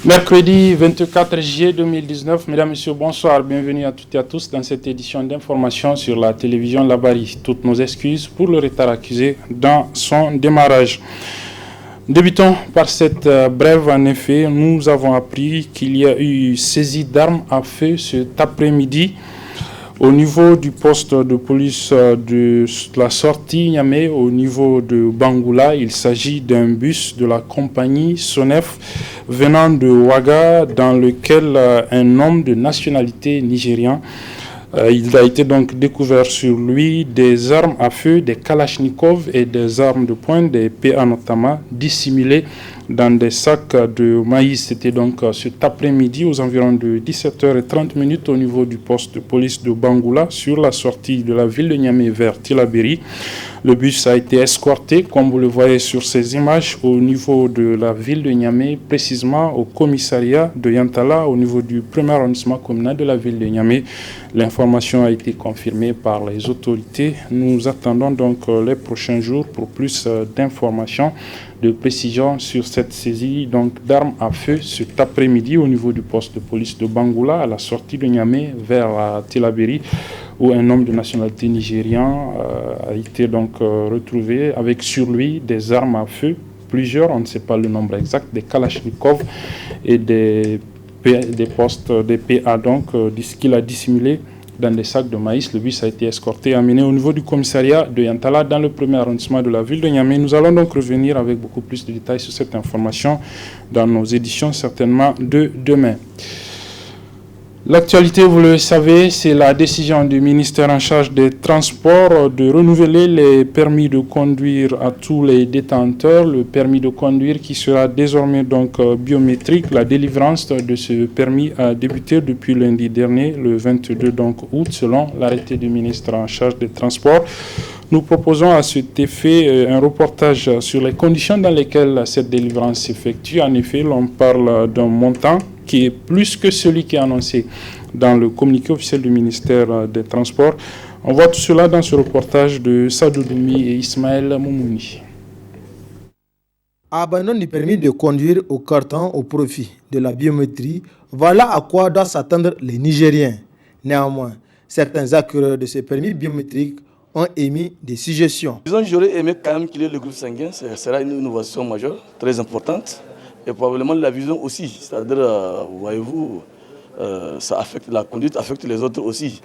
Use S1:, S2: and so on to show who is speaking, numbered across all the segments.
S1: Mercredi 24 juillet 2019, mesdames, messieurs, bonsoir, bienvenue à toutes et à tous dans cette édition d'information sur la télévision Labari. Toutes nos excuses pour le retard accusé dans son démarrage. Débutons par cette brève. En effet, nous avons appris qu'il y a eu saisie d'armes à feu cet après-midi au niveau du poste de police de la sortie Niamey, au niveau de Bangoula. Il s'agit d'un bus de la compagnie Sonef venant de Ouaga, dans lequel un homme de nationalité nigérian, il a été donc découvert sur lui des armes à feu, des kalachnikovs et des armes de poing, des PA notamment, dissimulées dans des sacs de maïs. C'était donc cet après-midi aux environs de 17h30 au niveau du poste de police de Bangoula, sur la sortie de la ville de Niamey vers Tillabéri. Le bus a été escorté, comme vous le voyez sur ces images, au niveau de la ville de Niamey, précisément au commissariat de Yantala, au niveau du premier arrondissement communal de la ville de Niamey. L'information a été confirmée par les autorités. Nous attendons donc les prochains jours pour plus d'informations, de précisions sur cette saisie d'armes à feu cet après-midi au niveau du poste de police de Bangoula, à la sortie de Niamey vers Tillabéri, où un homme de nationalité nigérian a été donc retrouvé avec sur lui des armes à feu, plusieurs, on ne sait pas le nombre exact, des kalachnikovs et des postes, des PA qu'il a dissimulé dans des sacs de maïs. Le bus a été escorté et amené au niveau du commissariat de Yantala, dans le premier arrondissement de la ville de Niamey. Nous allons donc revenir avec beaucoup plus de détails sur cette information dans nos éditions, certainement de demain. L'actualité, vous le savez, c'est la décision du ministère en charge des Transports de renouveler les permis de conduire à tous les détenteurs. Le permis de conduire qui sera désormais donc biométrique. La délivrance de ce permis a débuté depuis lundi dernier, le 22 août, selon l'arrêté du ministre en charge des Transports. Nous proposons à cet effet un reportage sur les conditions dans lesquelles cette délivrance s'effectue. En effet, l'on parle d'un montant qui est plus que celui qui est annoncé dans le communiqué officiel du ministère des Transports. On voit tout cela dans ce reportage de Sadou Doumi et Ismaël Moumouni.
S2: Abandon du permis de conduire au carton au profit de la biométrie, voilà à quoi doivent s'attendre les Nigériens. Néanmoins, certains acquéreurs de ces permis biométriques ont émis des suggestions.
S3: Disons, j'aurais aimé quand même qu'il y ait le groupe sanguin, ce sera une innovation majeure, très importante. Et probablement la vision aussi, c'est-à-dire, voyez-vous, ça affecte la conduite, affecte les autres aussi.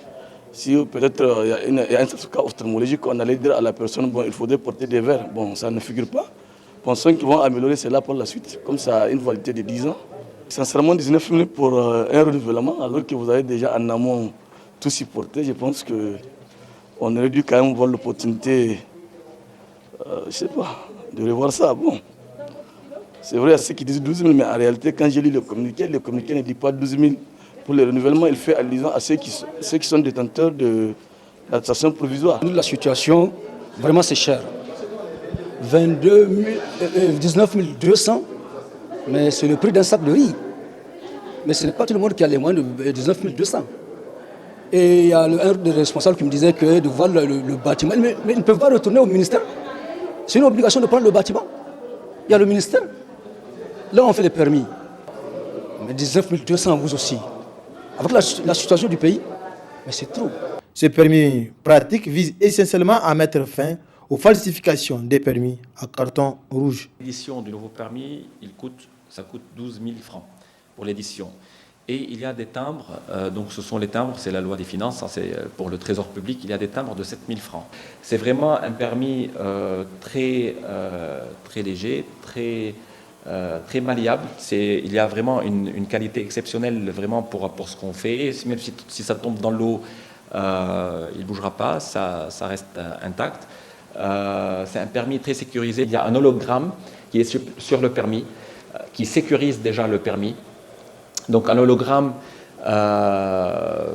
S3: Si peut-être il y a un certificat ophtalmologique, on allait dire à la personne, bon, il faudrait porter des verres. Bon, ça ne figure pas. Pensons qu'ils vont améliorer cela pour la suite, comme ça a une validité de 10 ans. Sincèrement, 19 minutes pour un renouvellement, alors que vous avez déjà en amont tout supporté, je pense qu'on aurait dû quand même voir l'opportunité, je ne sais pas, de revoir ça. Bon. C'est vrai à ceux qui disent 12 000, mais en réalité, quand j'ai lu le communiqué ne dit pas 12 000. Pour le renouvellement, il fait allusion à ceux qui sont détenteurs de l'attestation provisoire.
S4: La situation, vraiment, c'est cher. 19 200, mais c'est le prix d'un sac de riz. Mais ce n'est pas tout le monde qui a les moyens de 19 200. Et il y a un des responsables qui me disait que de voir le bâtiment, mais ils ne peuvent pas retourner au ministère. C'est une obligation de prendre le bâtiment. Il y a le ministère. Là, on fait les permis. Mais 19 200, vous aussi. Avec la situation du pays, mais c'est trop.
S2: Ce permis pratique vise essentiellement à mettre fin aux falsifications des permis à carton rouge.
S5: L'édition du nouveau permis, ça coûte 12 000 francs pour l'édition. Et il y a des timbres, donc ce sont les timbres, c'est la loi des finances, hein, c'est pour le trésor public, il y a des timbres de 7 000 francs. C'est vraiment un permis très léger, très malléable. Il y a vraiment une qualité exceptionnelle vraiment pour ce qu'on fait. Même si ça tombe dans l'eau, il ne bougera pas, ça reste intact. C'est un permis très sécurisé. Il y a un hologramme qui est sur le permis, qui sécurise déjà le permis. Donc un hologramme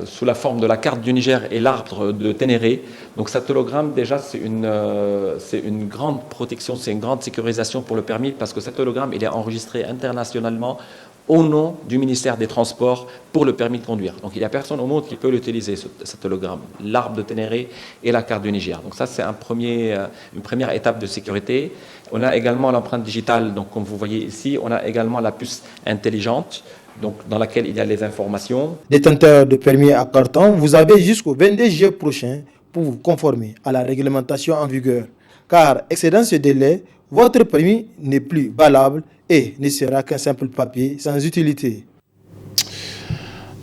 S5: sous la forme de la carte du Niger et l'arbre de Ténéré. Donc cet hologramme, déjà, c'est une grande protection, c'est une grande sécurisation pour le permis, parce que cet hologramme, il est enregistré internationalement au nom du ministère des Transports pour le permis de conduire. Donc il n'y a personne au monde qui peut l'utiliser, cet hologramme, l'arbre de Ténéré et la carte du Niger. Donc ça, c'est une première étape de sécurité. On a également l'empreinte digitale, donc comme vous voyez ici, on a également la puce intelligente, donc dans laquelle il y a les informations.
S2: Détenteur de permis à carton, vous avez jusqu'au 22 juillet prochain pour vous conformer à la réglementation en vigueur. Car, excédant ce délai, votre permis n'est plus valable et ne sera qu'un simple papier sans utilité.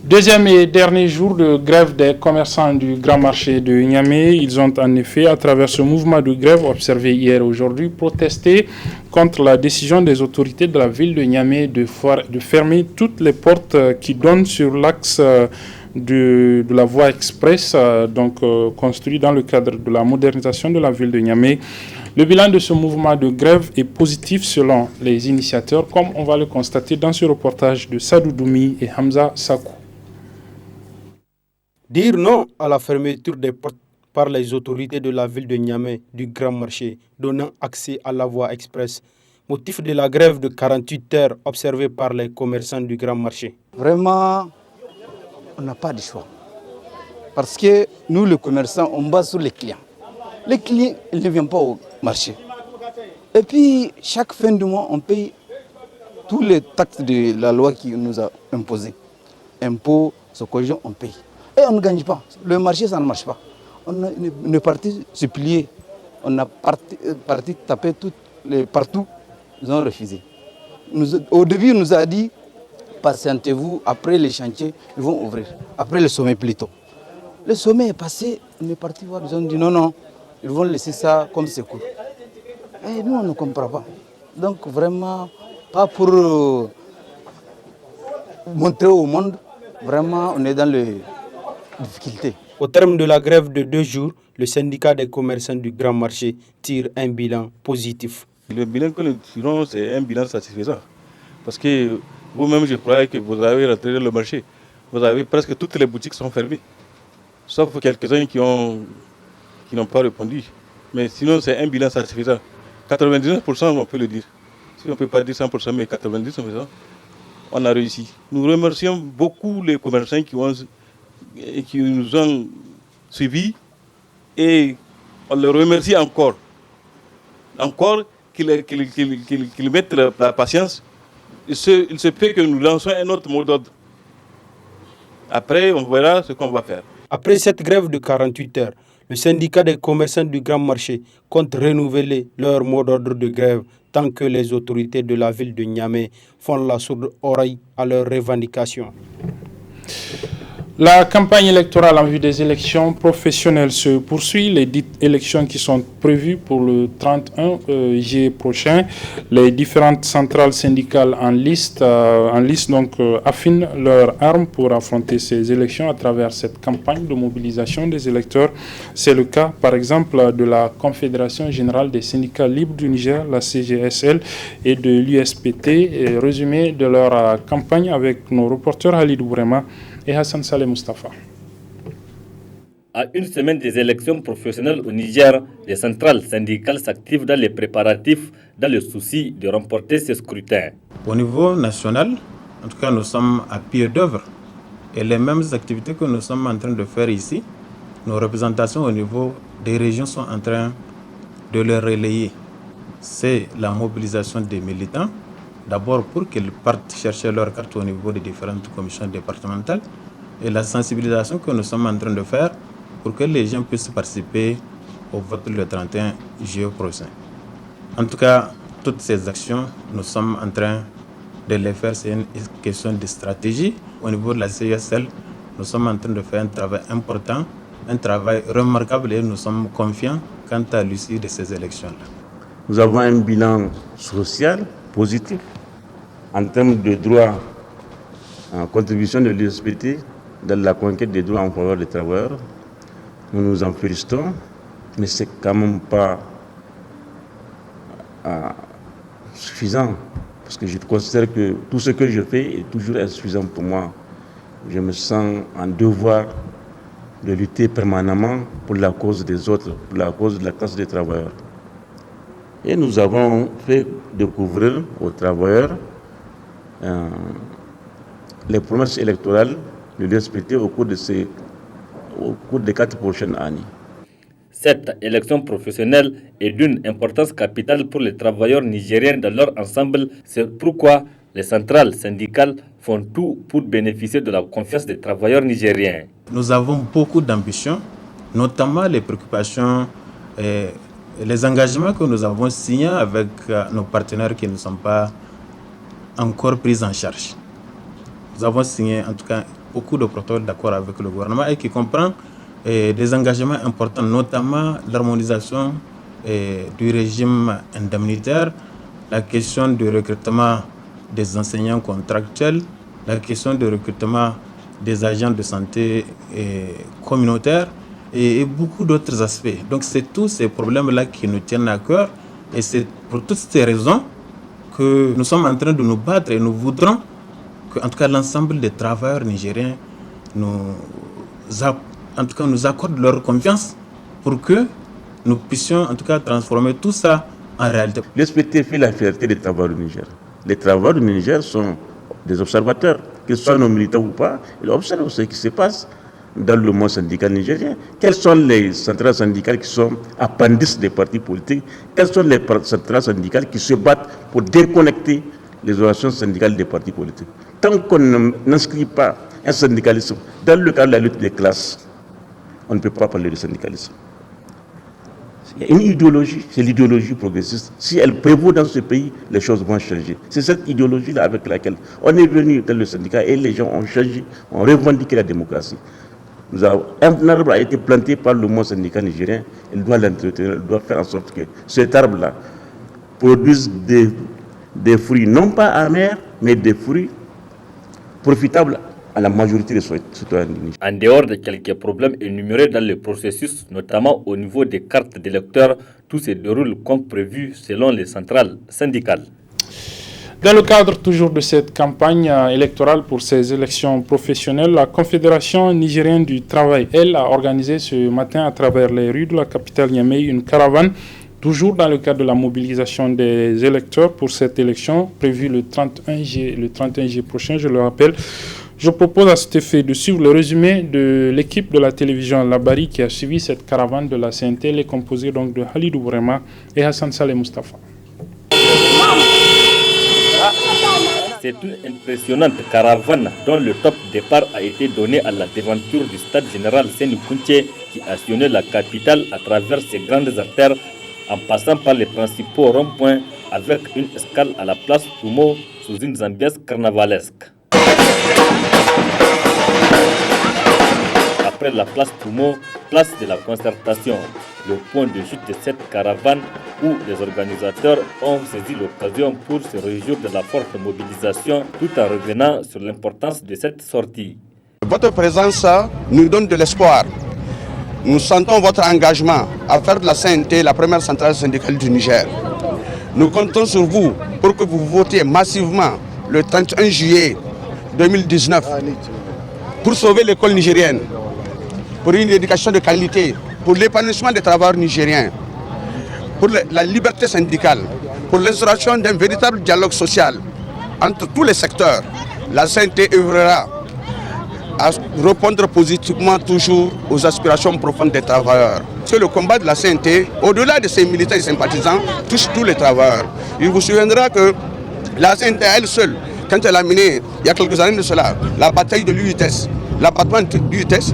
S1: Deuxième et dernier jour de grève des commerçants du Grand Marché de Niamey. Ils ont en effet, à travers ce mouvement de grève observé hier et aujourd'hui, protesté contre la décision des autorités de la ville de Niamey de fermer toutes les portes qui donnent sur l'axe de la voie express, construit dans le cadre de la modernisation de la ville de Niamey. Le bilan de ce mouvement de grève est positif selon les initiateurs, comme on va le constater dans ce reportage de Sadou Doumi et Hamza Sakou.
S6: Dire non à la fermeture des portes par les autorités de la ville de Niamey du Grand Marché, donnant accès à la voie express, motif de la grève de 48 heures observée par les commerçants du Grand Marché.
S7: Vraiment, on n'a pas de choix. Parce que nous, les commerçants, on base sur les clients. Les clients, ils ne viennent pas au marché. Et puis, chaque fin de mois, on paye tous les taxes de la loi qui nous a imposées. Impôts, socogène, on paye. Et on ne gagne pas. Le marché, ça ne marche pas. On est parti se plier. On a parti taper partout. Ils ont refusé. Au début, on nous a dit, patientez-vous, après les chantiers, ils vont ouvrir. Après le sommet plutôt. Le sommet est passé, on est parti voir, ils ont dit non, ils vont laisser ça comme secours. Et nous, on ne comprend pas. Donc vraiment, pas pour montrer au monde, vraiment, on est dans les difficultés.
S6: Au terme de la grève de 2 jours, le syndicat des commerçants du Grand Marché tire un bilan positif.
S8: Le bilan que nous tirons, c'est un bilan satisfaisant. Parce que vous-même, je croyais que vous avez rentré dans le marché. Vous avez presque toutes les boutiques sont fermées. Sauf quelques-uns qui n'ont pas répondu. Mais sinon, c'est un bilan satisfaisant. 99%, on peut le dire. Si on ne peut pas dire 100%, mais 99%, on a réussi. Nous remercions beaucoup les commerçants qui nous ont suivis et on les remercie encore. Encore qu'ils mettent la patience. Il se peut que nous lançons un autre mot d'ordre. Après, on verra ce qu'on va faire.
S6: Après cette grève de 48 heures, le syndicat des commerçants du Grand Marché compte renouveler leur mot d'ordre de grève tant que les autorités de la ville de Niamey font la sourde oreille à leurs revendications.
S1: La campagne électorale en vue des élections professionnelles se poursuit. Les dites élections qui sont prévues pour le 31 juillet prochain. Les différentes centrales syndicales en liste affinent leurs armes pour affronter ces élections à travers cette campagne de mobilisation des électeurs. C'est le cas, par exemple, de la Confédération générale des syndicats libres du Niger, la CGSL, et de l'USPT. Résumé de leur campagne avec nos reporters Halid Bourema et Hassan Saleh Mustafa.
S9: À une semaine des élections professionnelles au Niger, les centrales syndicales s'activent dans les préparatifs dans le souci de remporter ce scrutin.
S10: Au niveau national, en tout cas, nous sommes à pied d'œuvre. Et les mêmes activités que nous sommes en train de faire ici, nos représentations au niveau des régions sont en train de les relayer. C'est la mobilisation des militants. D'abord pour qu'ils partent chercher leur carte au niveau des différentes commissions départementales et la sensibilisation que nous sommes en train de faire pour que les gens puissent participer au vote le 31 juillet prochain. En tout cas, toutes ces actions, nous sommes en train de les faire. C'est une question de stratégie. Au niveau de la CSL, nous sommes en train de faire un travail important, un travail remarquable et nous sommes confiants quant à l'issue de ces élections-là.
S11: Nous avons un bilan social positif. En termes de droits, en contribution de l'USPT dans la conquête des droits en faveur des travailleurs, nous nous en félicitons, mais ce n'est quand même pas suffisant, parce que je considère que tout ce que je fais est toujours insuffisant pour moi. Je me sens en devoir de lutter permanemment pour la cause des autres, pour la cause de la classe des travailleurs. Et nous avons fait découvrir aux travailleurs les promesses électorales de l'USPT au cours des 4 prochaines années.
S9: Cette élection professionnelle est d'une importance capitale pour les travailleurs nigériens dans leur ensemble. C'est pourquoi les centrales syndicales font tout pour bénéficier de la confiance des travailleurs nigériens.
S10: Nous avons beaucoup d'ambition, notamment les préoccupations et les engagements que nous avons signés avec nos partenaires qui ne sont pas encore pris en charge. Nous avons signé en tout cas beaucoup de protocoles d'accord avec le gouvernement et qui comprend des engagements importants, notamment l'harmonisation du régime indemnitaire, la question du recrutement des enseignants contractuels, la question du recrutement des agents de santé communautaires et beaucoup d'autres aspects. Donc c'est tous ces problèmes-là qui nous tiennent à cœur et c'est pour toutes ces raisons que nous sommes en train de nous battre et nous voudrons que en tout cas l'ensemble des travailleurs nigériens nous accordent leur confiance pour que nous puissions en tout cas transformer tout ça en réalité.
S11: L'USPT fait la fierté des travailleurs du Niger. Les travailleurs du Niger sont des observateurs, qu'ils soient nos militants ou pas, ils observent ce qui se passe dans le monde syndical nigérien. Quelles sont les centrales syndicales qui sont appendices des partis politiques? Quelles sont les centrales syndicales qui se battent pour déconnecter les organisations syndicales des partis politiques? Tant qu'on n'inscrit pas un syndicalisme dans le cadre de la lutte des classes, on ne peut pas parler de syndicalisme. Il y a une idéologie, c'est l'idéologie progressiste. Si elle prévaut dans ce pays, les choses vont changer. C'est cette idéologie-là avec laquelle on est venu dans le syndicat et les gens ont changé, ont revendiqué la démocratie. Un arbre a été planté par le monde syndical nigérien, il doit l'entretenir, il doit faire en sorte que cet arbre-là produise des fruits, non pas amers, mais des fruits profitables à la majorité des citoyens du Niger.
S9: En dehors de quelques problèmes énumérés dans le processus, notamment au niveau des cartes d'électeurs, tout se déroule comme prévu selon les centrales syndicales.
S1: Dans le cadre toujours de cette campagne électorale pour ces élections professionnelles, la Confédération nigérienne du travail, elle, a organisé ce matin à travers les rues de la capitale Niamey une caravane, toujours dans le cadre de la mobilisation des électeurs pour cette élection prévue le 31 juillet prochain, je le rappelle. Je propose à cet effet de suivre le résumé de l'équipe de la télévision Labari qui a suivi cette caravane de la CNT. Elle est composée donc de Halidou Bourema et Hassan Saleh Mustafa.
S9: C'est une impressionnante caravane dont le top départ a été donné à la devanture du stade général Séni Kounché qui a sillonné la capitale à travers ses grandes artères en passant par les principaux ronds-points avec une escale à la place Toumo sous une ambiance carnavalesque. Après la place Toumo, place de la concertation, le point de chute de cette caravane où les organisateurs ont saisi l'occasion pour se réjouir de la forte mobilisation tout en revenant sur l'importance de cette sortie.
S12: Votre présence nous donne de l'espoir. Nous sentons votre engagement à faire de la CNT la première centrale syndicale du Niger. Nous comptons sur vous pour que vous votiez massivement le 31 juillet 2019 pour sauver l'école nigérienne, pour une éducation de qualité, pour l'épanouissement des travailleurs nigériens, pour la liberté syndicale, pour l'instauration d'un véritable dialogue social entre tous les secteurs. La CNT œuvrera à répondre positivement toujours aux aspirations profondes des travailleurs. C'est le combat de la CNT, au-delà de ses militants et sympathisants, touche tous les travailleurs. Il vous souviendra que la CNT elle seule, quand elle a mené, il y a quelques années de cela, la bataille de l'UITES, l'abattement de l'UITES,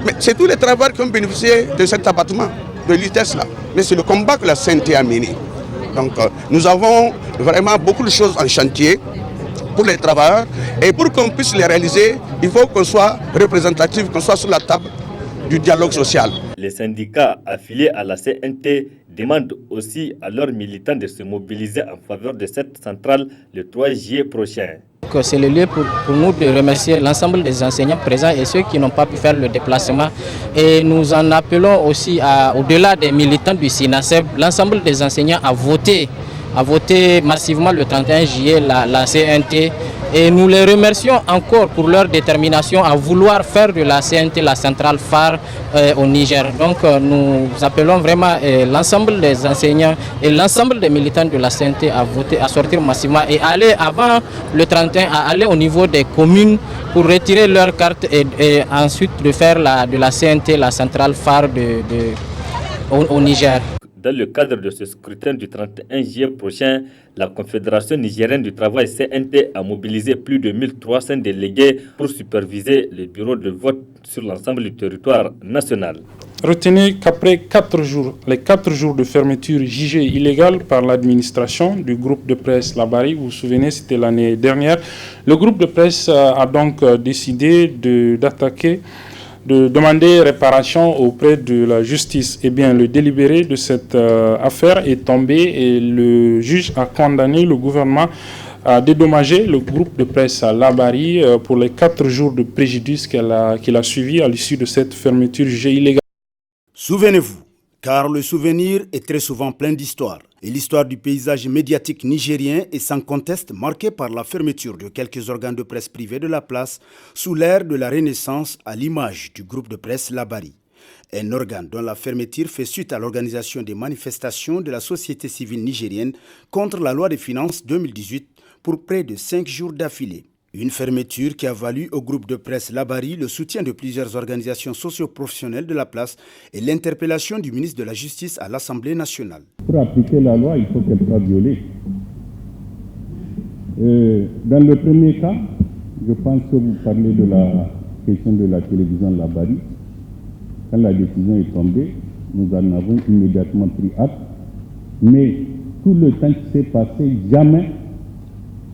S12: mais c'est tous les travailleurs qui ont bénéficié de cet abattement de l'UITES là. Mais c'est le combat que la CNT a mené. Donc nous avons vraiment beaucoup de choses en chantier pour les travailleurs et pour qu'on puisse les réaliser, il faut qu'on soit représentatif, qu'on soit sur la table du dialogue social.
S9: Les syndicats affiliés à la CNT demandent aussi à leurs militants de se mobiliser en faveur de cette centrale le 3 juillet prochain.
S13: C'est le lieu pour nous de remercier l'ensemble des enseignants présents et ceux qui n'ont pas pu faire le déplacement. Et nous en appelons aussi, au-delà des militants du SINASEB, l'ensemble des enseignants à voter massivement le 31 juillet la CNT Et nous les remercions encore pour leur détermination à vouloir faire de la CNT la centrale phare au Niger. Donc nous appelons vraiment l'ensemble des enseignants et l'ensemble des militants de la CNT à voter, à sortir massivement et aller avant le 31, à aller au niveau des communes pour retirer leur carte et ensuite de faire de la CNT la centrale phare au Niger.
S9: Dans le cadre de ce scrutin du 31 juillet prochain, la Confédération nigérienne du travail CNT a mobilisé plus de 1300 délégués pour superviser les bureaux de vote sur l'ensemble du territoire national.
S1: Retenez qu'après 4 jours, les 4 jours de fermeture jugés illégales par l'administration du groupe de presse Labari, vous vous souvenez, c'était l'année dernière, le groupe de presse a donc décidé d'attaquer, de demander réparation auprès de la justice. Eh bien, le délibéré de cette affaire est tombé et le juge a condamné le gouvernement à dédommager le groupe de presse Labari pour les 4 jours de préjudice qu'il a suivi à l'issue de cette fermeture jugée illégale.
S14: Souvenez-vous, car le souvenir est très souvent plein d'histoires. Et l'histoire du paysage médiatique nigérien est sans conteste marquée par la fermeture de quelques organes de presse privés de la place sous l'ère de la Renaissance à l'image du groupe de presse Labari. Un organe dont la fermeture fait suite à l'organisation des manifestations de la société civile nigérienne contre la loi des finances 2018 pour près de 5 jours d'affilée. Une fermeture qui a valu au groupe de presse Labari le soutien de plusieurs organisations socio-professionnelles de la place et l'interpellation du ministre de la Justice à l'Assemblée nationale.
S15: Pour appliquer la loi, il faut qu'elle soit violée. Dans le premier cas, je pense que vous parlez de la question de la télévision Labari. Quand la décision est tombée, nous en avons immédiatement pris acte. Mais tout le temps qui s'est passé, jamais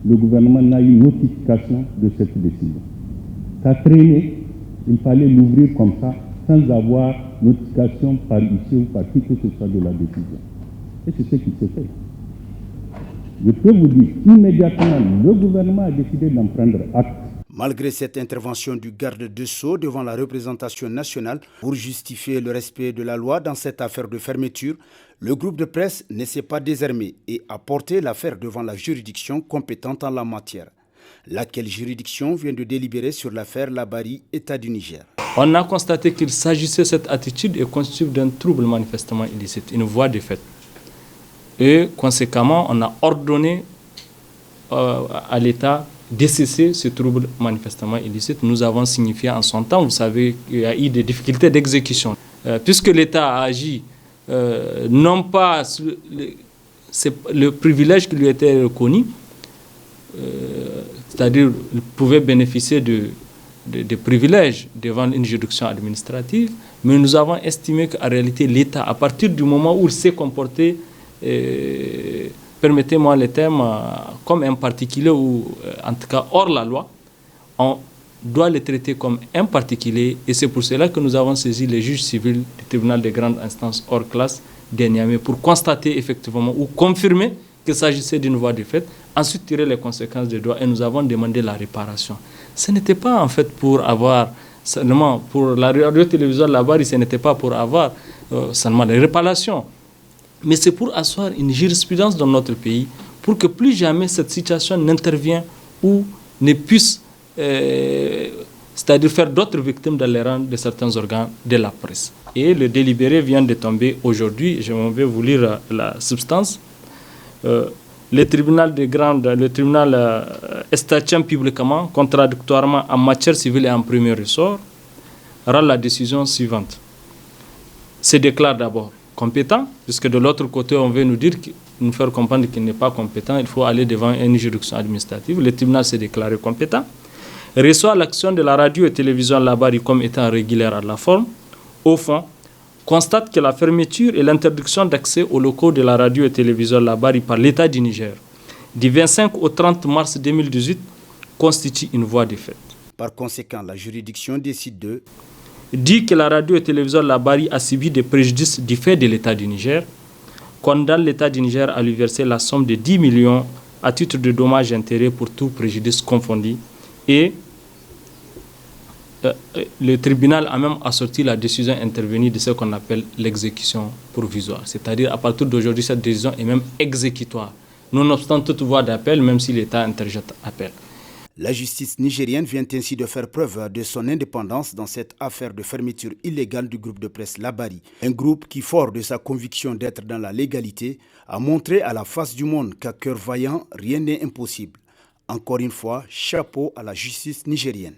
S15: le gouvernement n'a eu notification de cette décision. Ça traînait, il fallait l'ouvrir comme ça, sans avoir notification par ici ou par qui que ce soit de la décision. Et c'est ce qui s'est fait. Je peux vous dire, immédiatement, le gouvernement a décidé d'en prendre acte.
S14: Malgré cette intervention du garde de Sceaux devant la représentation nationale pour justifier le respect de la loi dans cette affaire de fermeture, le groupe de presse ne s'est pas désarmé et a porté l'affaire devant la juridiction compétente en la matière. Laquelle juridiction vient de délibérer sur l'affaire Labari, État du Niger.
S16: On a constaté qu'il s'agissait de cette attitude et constitue d'un trouble manifestement illicite, une voie de fait. Et conséquemment, on a ordonné à l'État de cesser ce trouble manifestement illicite. Nous avons signifié en son temps, vous savez, qu'il y a eu des difficultés d'exécution. Puisque l'État a agi, non pas c'est le privilège qui lui était reconnu, c'est-à-dire qu'il pouvait bénéficier de privilèges devant une juridiction administrative, mais nous avons estimé qu'en réalité l'État, à partir du moment où il s'est comporté, permettez-moi le terme, comme un particulier ou en tout cas hors la loi, on doit le traiter comme un particulier et c'est pour cela que nous avons saisi les juges civils du tribunal de grande instance hors classe de Niamey pour constater effectivement ou confirmer qu'il s'agissait d'une voie de fait, ensuite tirer les conséquences des droits et nous avons demandé la réparation. Ce n'était pas en fait pour avoir seulement, pour la radio-télévision Labari, ce n'était pas pour avoir seulement les réparations, mais c'est pour asseoir une jurisprudence dans notre pays pour que plus jamais cette situation n'intervienne ou ne puisse, c'est-à-dire faire d'autres victimes dans les rangs de certains organes de la presse. Et le délibéré vient de tomber aujourd'hui, je vais vous lire la substance. Le tribunal statuant publiquement, contradictoirement en matière civile et en premier ressort, rend la décision suivante. Se déclare d'abord compétent, puisque de l'autre côté, on veut nous faire comprendre qu'il n'est pas compétent, il faut aller devant une juridiction administrative. Le tribunal s'est déclaré compétent, reçoit l'action de la radio et télévision Labari comme étant régulière à la forme, au fond, constate que la fermeture et l'interdiction d'accès aux locaux de la radio et télévision Labari par l'État du Niger, du 25 au 30 mars 2018, constitue une voie de fait.
S14: Par conséquent, la juridiction décide de
S16: dit que la radio et télévision Labari a subi des préjudices du fait de l'État du Niger, condamne l'État du Niger à lui verser la somme de 10 millions à titre de dommages et intérêts pour tout préjudice confondu et le tribunal a même assorti la décision intervenue de ce qu'on appelle l'exécution provisoire. C'est-à-dire à partir d'aujourd'hui, cette décision est même exécutoire, nonobstant toute voie d'appel, même si l'État interjette appel.
S14: La justice nigérienne vient ainsi de faire preuve de son indépendance dans cette affaire de fermeture illégale du groupe de presse Labari. Un groupe qui, fort de sa conviction d'être dans la légalité, a montré à la face du monde qu'à cœur vaillant, rien n'est impossible. Encore une fois, chapeau à la justice nigérienne.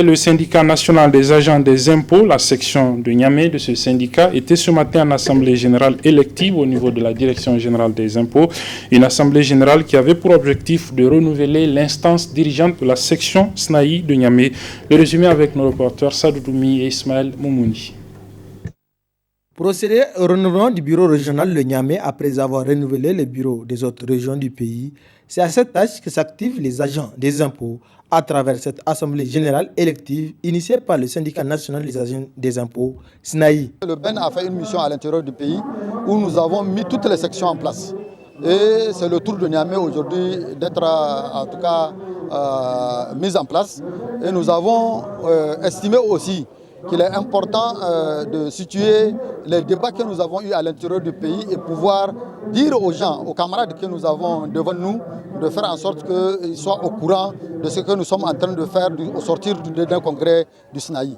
S1: Le syndicat national des agents des impôts, la section de Niamey de ce syndicat, était ce matin en assemblée générale élective au niveau de la direction générale des impôts. Une assemblée générale qui avait pour objectif de renouveler l'instance dirigeante de la section SNAI de Niamey. Le résumé avec nos reporters Sadou Doumi et Ismaël Moumouni.
S2: Procéder au renouvellement du bureau régional de Niamey après avoir renouvelé les bureaux des autres régions du pays, c'est à cette tâche que s'activent les agents des impôts à travers cette assemblée générale élective initiée par le syndicat national des agents des impôts, SNAI.
S17: Le BEN a fait une mission à l'intérieur du pays où nous avons mis toutes les sections en place. Et c'est le tour de Niamey aujourd'hui d'être en tout cas mis en place. Et nous avons estimé aussi qu'il est important de situer les débats que nous avons eus à l'intérieur du pays et pouvoir dire aux gens, aux camarades que nous avons devant nous, de faire en sorte qu'ils soient au courant de ce que nous sommes en train de faire au sortir d'un congrès du SNAI.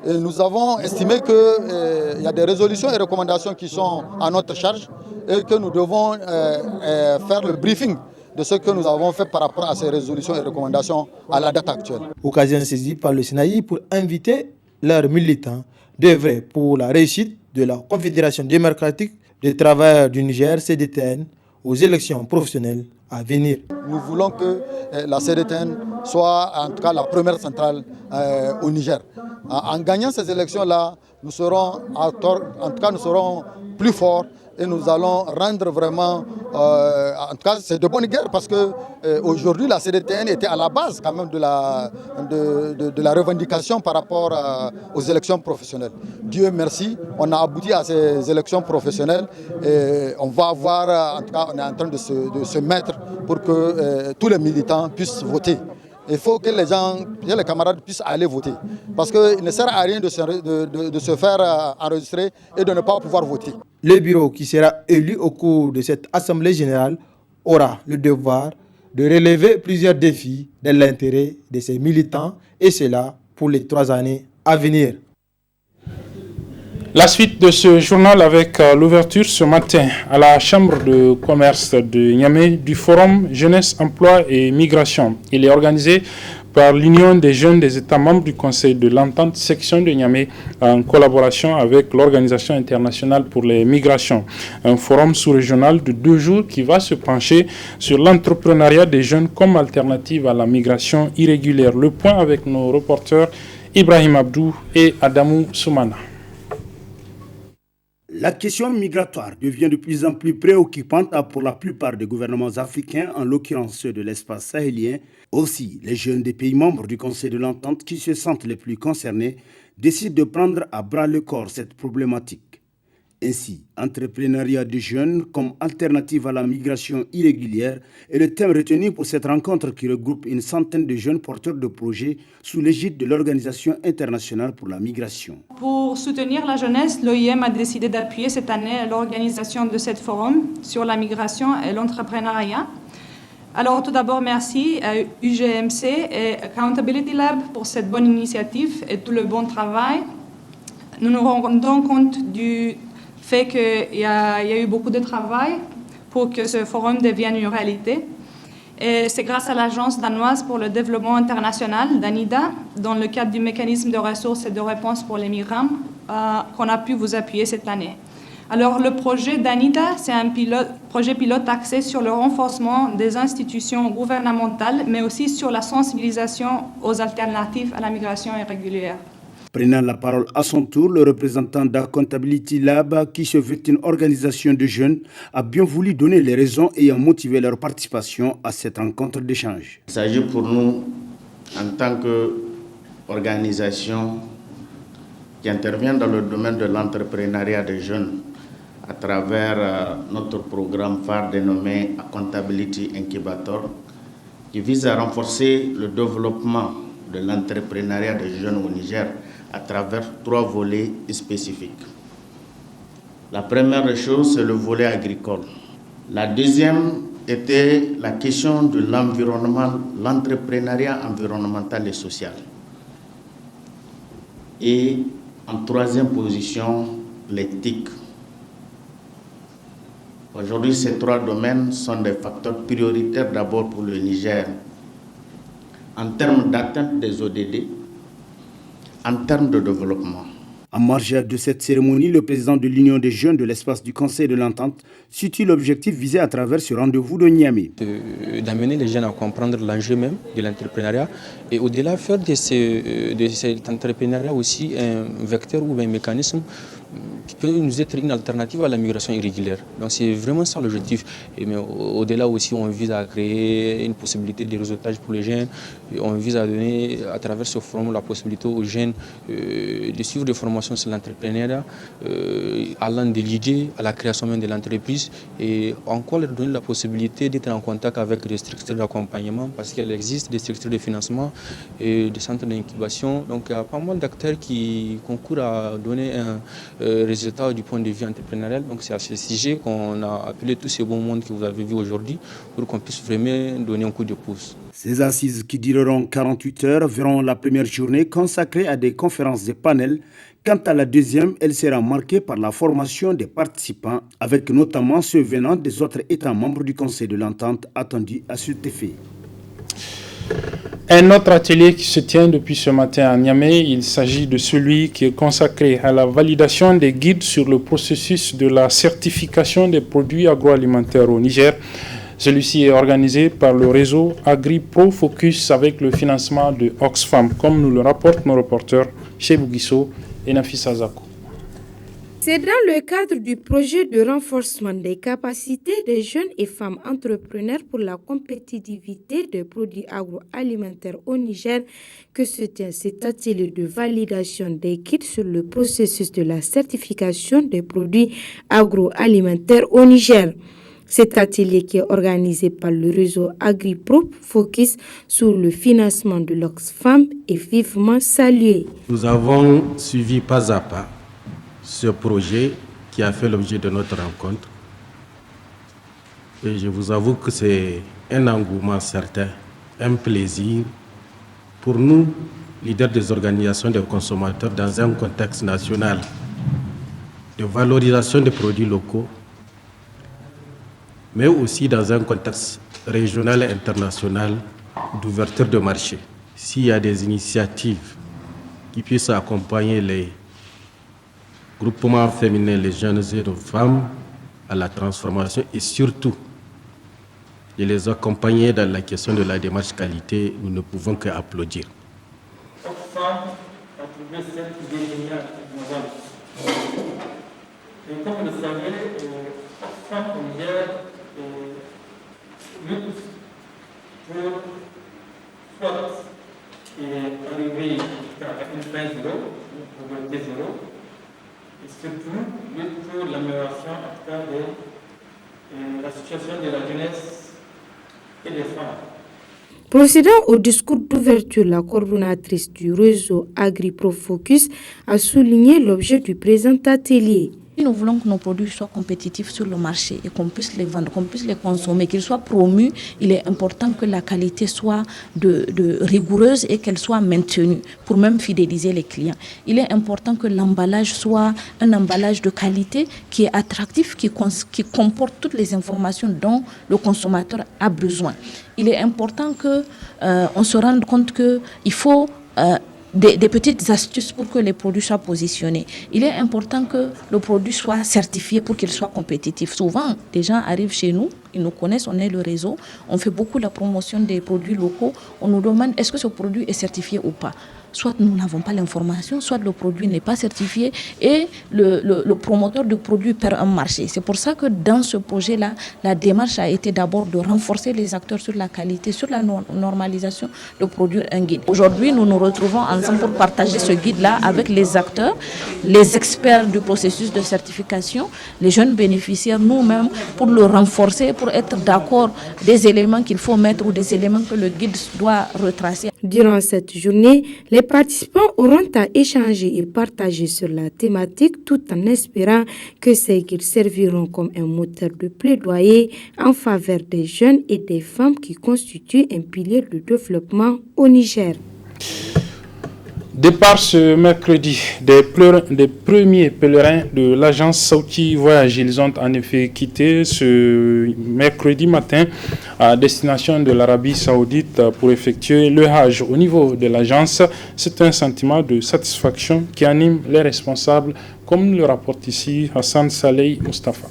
S17: Et nous avons estimé qu'il y a des résolutions et recommandations qui sont à notre charge et que nous devons faire le briefing de ce que nous avons fait par rapport à ces résolutions et recommandations à la date actuelle.
S2: Occasion saisie par le SNAI pour inviter leurs militants d'œuvrer pour la réussite de la Confédération démocratique des travailleurs du Niger, CDTN, aux élections professionnelles à venir.
S17: Nous voulons que la CDTN soit en tout cas la première centrale au Niger. En gagnant ces élections-là, nous serons nous serons plus forts et nous allons rendre vraiment, en tout cas c'est de bonne guerre parce que aujourd'hui la CDTN était à la base quand même de la revendication par rapport aux élections professionnelles. Dieu merci, on a abouti à ces élections professionnelles et on va avoir, en tout cas on est en train de se mettre pour que tous les militants puissent voter. Il faut que les camarades puissent aller voter. Parce qu'il ne sert à rien de se faire enregistrer et de ne pas pouvoir voter.
S2: Le bureau qui sera élu au cours de cette assemblée générale aura le devoir de relever plusieurs défis dans l'intérêt de ses militants et cela pour les 3 années à venir.
S1: La suite de ce journal avec l'ouverture ce matin à la Chambre de commerce de Niamey du Forum Jeunesse, Emploi et Migration. Il est organisé par l'Union des jeunes des États membres du Conseil de l'Entente section de Niamey en collaboration avec l'Organisation internationale pour les migrations. Un forum sous-régional de 2 jours qui va se pencher sur l'entrepreneuriat des jeunes comme alternative à la migration irrégulière. Le point avec nos reporters Ibrahim Abdou et Adamou Soumana.
S14: La question migratoire devient de plus en plus préoccupante pour la plupart des gouvernements africains, en l'occurrence ceux de l'espace sahélien. Aussi, les jeunes des pays membres du Conseil de l'Entente qui se sentent les plus concernés décident de prendre à bras le corps cette problématique. Ainsi, entrepreneuriat des jeunes comme alternative à la migration irrégulière est le thème retenu pour cette rencontre qui regroupe une centaine de jeunes porteurs de projets sous l'égide de l'Organisation internationale pour la migration.
S18: Pour soutenir la jeunesse, l'OIM a décidé d'appuyer cette année l'organisation de ce forum sur la migration et l'entrepreneuriat. Alors tout d'abord, merci à UGMC et Accountability Lab pour cette bonne initiative et tout le bon travail. Nous nous rendons compte du fait qu'il y a eu beaucoup de travail pour que ce forum devienne une réalité. Et c'est grâce à l'Agence danoise pour le développement international, DANIDA, dans le cadre du mécanisme de ressources et de réponse pour les migrants, qu'on a pu vous appuyer cette année. Alors le projet DANIDA, c'est un projet pilote axé sur le renforcement des institutions gouvernementales, mais aussi sur la sensibilisation aux alternatives à la migration irrégulière.
S14: Prenant la parole à son tour, le représentant d'Accountability Lab, qui se veut une organisation de jeunes, a bien voulu donner les raisons ayant motivé leur participation à cette rencontre d'échange.
S19: Il s'agit pour nous, en tant qu'organisation qui intervient dans le domaine de l'entrepreneuriat des jeunes, à travers notre programme phare dénommé Accountability Incubator, qui vise à renforcer le développement de l'entrepreneuriat des jeunes au Niger à travers 3 volets spécifiques. La première chose, c'est le volet agricole. La deuxième, était la question de l'environnement, l'entrepreneuriat environnemental et social. Et en troisième position, l'éthique. Aujourd'hui, ces trois domaines sont des facteurs prioritaires d'abord pour le Niger en termes d'atteinte des ODD, en termes de développement.
S14: En marge de cette cérémonie, le président de l'Union des jeunes de l'espace du Conseil de l'Entente situe l'objectif visé à travers ce rendez-vous de Niamey.
S20: D'amener les jeunes à comprendre l'enjeu même de l'entrepreneuriat et au-delà faire de cet entrepreneuriat aussi un vecteur ou un mécanisme qui peut nous être une alternative à la migration irrégulière. Donc c'est vraiment ça l'objectif. Mais au-delà aussi, on vise à créer une possibilité de réseautage pour les jeunes. On vise à donner à travers ce forum la possibilité aux jeunes de suivre des formations sur l'entrepreneuriat, allant de l'idée à la création même de l'entreprise et encore leur donner la possibilité d'être en contact avec des structures d'accompagnement parce qu'il existe des structures de financement et des centres d'incubation. Donc il y a pas mal d'acteurs qui concourent à donner un résultat du point de vue entrepreneurial. Donc c'est à ce sujet qu'on a appelé tous ces bons mondes que vous avez vus aujourd'hui pour qu'on puisse vraiment donner un coup de pouce.
S14: Ces assises qui dureront 48 heures verront la première journée consacrée à des conférences et panels. Quant à la deuxième, elle sera marquée par la formation des participants, avec notamment ceux venant des autres États membres du Conseil de l'Entente attendus à cet effet.
S1: Un autre atelier qui se tient depuis ce matin à Niamey, il s'agit de celui qui est consacré à la validation des guides sur le processus de la certification des produits agroalimentaires au Niger. Celui-ci est organisé par le réseau AgriPro Focus avec le financement de Oxfam, comme nous le rapportent nos reporters Chebou Guisso et Nafisa Zakou.
S21: C'est dans le cadre du projet de renforcement des capacités des jeunes et femmes entrepreneurs pour la compétitivité des produits agroalimentaires au Niger que se tient cet atelier de validation des guides sur le processus de la certification des produits agroalimentaires au Niger. Cet atelier qui est organisé par le réseau AgriPro Focus sous le financement de l'Oxfam est vivement salué.
S10: Nous avons suivi pas à pas ce projet qui a fait l'objet de notre rencontre. Et je vous avoue que c'est un engouement certain, un plaisir pour nous, leaders des organisations des consommateurs, dans un contexte national de valorisation des produits locaux, mais aussi dans un contexte régional et international d'ouverture de marché. S'il y a des initiatives qui puissent accompagner les groupements féminins, les jeunes et les femmes à la transformation et surtout de les accompagner dans la question de la démarche qualité, nous ne pouvons qu'applaudir.
S22: Oxfam a trouvé cette idée géniale innovante. Et comme vous le savez, Oxfam au Niger lutte pour soit arriver à une fin zéro, une pauvreté zéro, et surtout lutte pour l'amélioration en tout cas de la situation de la jeunesse et des femmes.
S21: Procédant au discours d'ouverture, la coordonnatrice du réseau AgriPro Focus a souligné l'objet du présent atelier.
S23: Si nous voulons que nos produits soient compétitifs sur le marché et qu'on puisse les vendre, qu'on puisse les consommer, qu'ils soient promus, il est important que la qualité soit rigoureuse et qu'elle soit maintenue pour même fidéliser les clients. Il est important que l'emballage soit un emballage de qualité qui est attractif, qui comporte toutes les informations dont le consommateur a besoin. Il est important qu'on se rende compte qu'il faut des petites astuces pour que les produits soient positionnés. Il est important que le produit soit certifié pour qu'il soit compétitif. Souvent, des gens arrivent chez nous, ils nous connaissent, on est le réseau, on fait beaucoup la promotion des produits locaux, on nous demande est-ce que ce produit est certifié ou pas. Soit nous n'avons pas l'information, soit le produit n'est pas certifié et le promoteur du produit perd un marché. C'est pour ça que dans ce projet-là, la démarche a été d'abord de renforcer les acteurs sur la qualité, sur la normalisation, de produire un guide. Aujourd'hui, nous nous retrouvons ensemble pour partager ce guide-là avec les acteurs, les experts du processus de certification, les jeunes bénéficiaires, nous-mêmes, pour le renforcer, pour être d'accord des éléments qu'il faut mettre ou des éléments que le guide doit retracer.
S21: Durant cette journée, les participants auront à échanger et partager sur la thématique tout en espérant que ces guides serviront comme un moteur de plaidoyer en faveur des jeunes et des femmes qui constituent un pilier de développement au Niger.
S1: Départ ce mercredi des premiers pèlerins de l'agence Sauti Voyage. Ils ont en effet quitté ce mercredi matin à destination de l'Arabie Saoudite pour effectuer le Hajj. Au niveau de l'agence, c'est un sentiment de satisfaction qui anime les responsables, comme le rapporte ici Hassan Saleh Mustafa.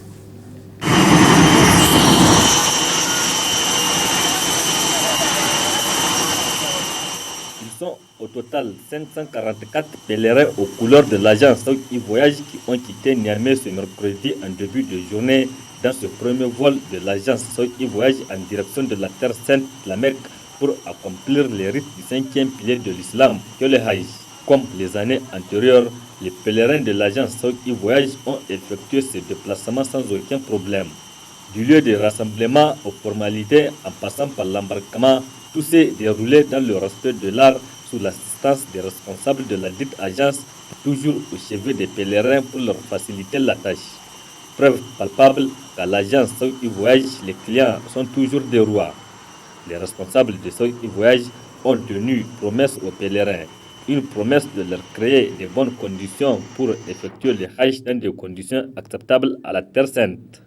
S9: Au total, 544 pèlerins aux couleurs de l'agence Sauti Voyage qui ont quitté Niamey ce mercredi en début de journée dans ce premier vol de l'agence Sauti Voyage en direction de la Terre Sainte, la Mecque, pour accomplir les rites du 5e pilier de l'islam, que le Hajj. Comme les années antérieures, les pèlerins de l'agence Sauti Voyage ont effectué ce déplacement sans aucun problème. Du lieu de rassemblement aux formalités en passant par l'embarquement, tout s'est déroulé dans le respect de l'art sous l'assistance des responsables de la dite agence, toujours au chevet des pèlerins pour leur faciliter la tâche. Preuve palpable qu'à l'agence Sauti Voyage, les clients sont toujours des rois. Les responsables de Sauti Voyage ont tenu promesse aux pèlerins, une promesse de leur créer de bonnes conditions pour effectuer le Hajj dans des conditions acceptables à la Terre Sainte.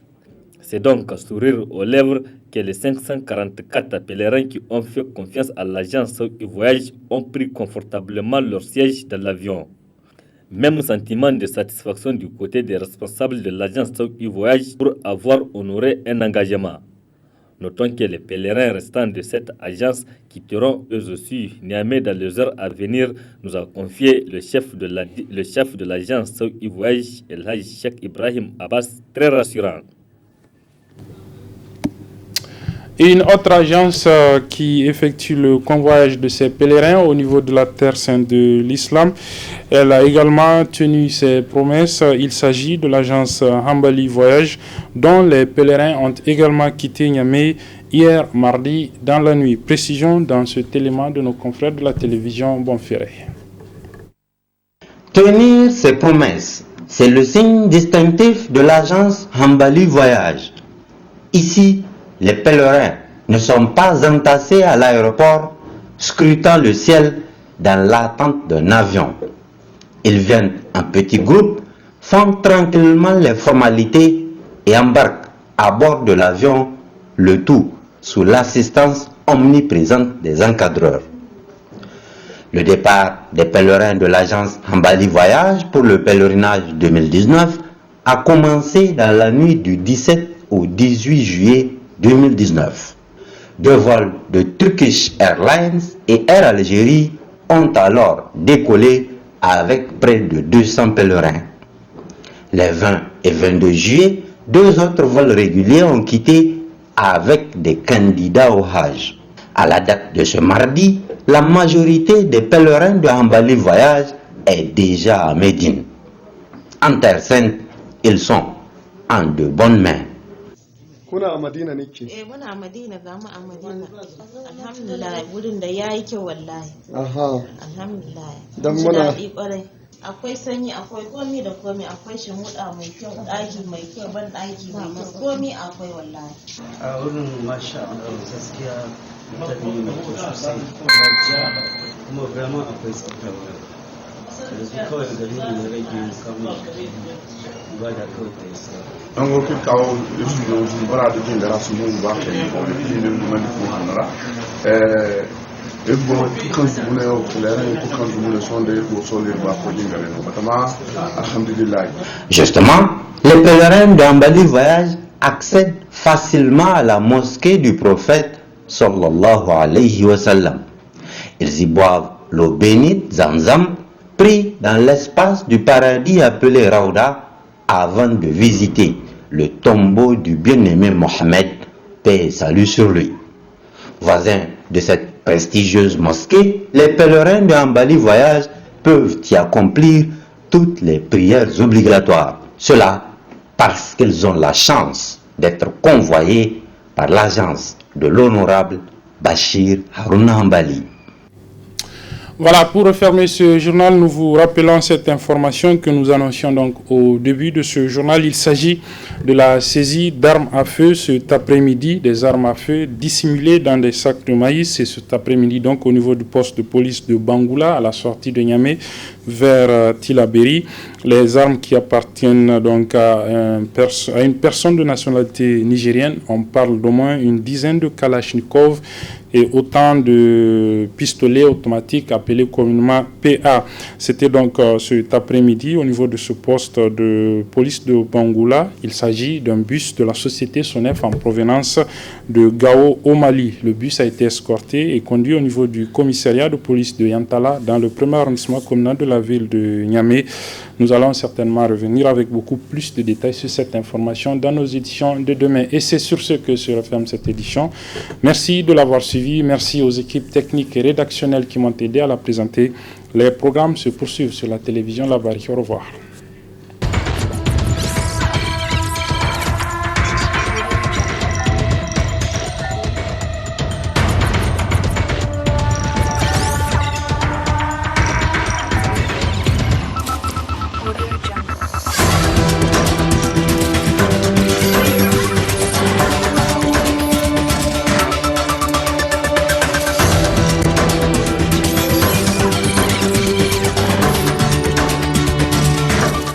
S9: C'est donc à sourire aux lèvres que les 544 pèlerins qui ont fait confiance à l'agence Sauti Voyage ont pris confortablement leur siège dans l'avion. Même sentiment de satisfaction du côté des responsables de l'agence Sauti Voyage pour avoir honoré un engagement. Notons que les pèlerins restants de cette agence quitteront eux aussi Niamey dans les heures à venir, nous a confié le chef de l'agence Sauti Voyage, El Hajj Cheikh Ibrahim Abbas, très rassurant.
S1: Et une autre agence qui effectue le convoyage de ces pèlerins au niveau de la Terre Sainte de l'Islam, elle a également tenu ses promesses. Il s'agit de l'agence Hambali Voyage, dont les pèlerins ont également quitté Niamey hier mardi dans la nuit. Précision dans cet élément de nos confrères de la télévision Bonferré.
S3: Tenir ses promesses, c'est le signe distinctif de l'agence Hambali Voyage. Ici, les pèlerins ne sont pas entassés à l'aéroport, scrutant le ciel dans l'attente d'un avion. Ils viennent en petits groupes, font tranquillement les formalités et embarquent à bord de l'avion, le tout sous l'assistance omniprésente des encadreurs. Le départ des pèlerins de l'agence Hambali Voyage pour le pèlerinage 2019 a commencé dans la nuit du 17 au 18 juillet 2019. 2 vols de Turkish Airlines et Air Algérie ont alors décollé avec près de 200 pèlerins. Les 20 et 22 juillet, 2 autres vols réguliers ont quitté avec des candidats au Hajj. À la date de ce mardi, la majorité des pèlerins de Hambali Voyage est déjà à Médine. En Terre Sainte, ils sont en de bonnes mains.
S4: Kuna a Madina ne ke?
S5: Muna a Madina, ga mu a Madina. Alhamdulillah, wurin da yayi kyau wallahi.
S4: Aha.
S5: Alhamdulillah.
S4: Dan muna
S5: kwarai. Akwai sanyi, akwai komi da komi, akwai shimuda mai kyau, daki mai kyau, ban daki mai kyau, komi akwai wallahi.
S24: A wurin masha Allah gaskiya mutane mai kyau sosai. Kuma vraiment akwai tsafta wurin. Yanzu kawai gari ne rage kamun ibada kawai ta yi sa.
S25: An go ki kawo yesu da wasu bara da jin da rasu mun ba ka yi ko da kin da mun ko hanara e go kan su ne o kulera ko kan su ne sonde go sole ba ko jin gare no batama alhamdulillah.
S3: Justement, les pèlerins d'Hambali Voyage accèdent facilement à la mosquée du prophète sallallahu alayhi wa sallam. Ils y boivent l'eau bénite Zamzam pris dans l'espace du paradis appelé Raouda avant de visiter le tombeau du bien-aimé Mohammed, paix et salut sur lui. Voisins de cette prestigieuse mosquée, les pèlerins de Hambali Voyage peuvent y accomplir toutes les prières obligatoires. Cela parce qu'ils ont la chance d'être convoyés par l'agence de l'honorable Bachir Harouna Hambali.
S1: Voilà, pour refermer ce journal, nous vous rappelons cette information que nous annoncions donc au début de ce journal. Il s'agit de la saisie d'armes à feu cet après-midi, des armes à feu dissimulées dans des sacs de maïs. C'est cet après-midi donc au niveau du poste de police de Bangoula, à la sortie de Niamey, vers Tilaberi. Les armes qui appartiennent donc à une personne de nationalité nigérienne. On parle d'au moins une dizaine de Kalachnikov et autant de pistolets automatiques appelés communément PA. C'était donc cet après-midi au niveau de ce poste de police de Bangoula. Il s'agit d'un bus de la société Sonef en provenance de Gao au Mali. Le bus a été escorté et conduit au niveau du commissariat de police de Yantala dans le premier arrondissement communal de la ville de Niamey. Nous allons certainement revenir avec beaucoup plus de détails sur cette information dans nos éditions de demain. Et c'est sur ce que se referme cette édition. Merci de l'avoir suivi. Merci aux équipes techniques et rédactionnelles qui m'ont aidé à la présenter. Les programmes se poursuivent sur la télévision La Barrière. Au revoir.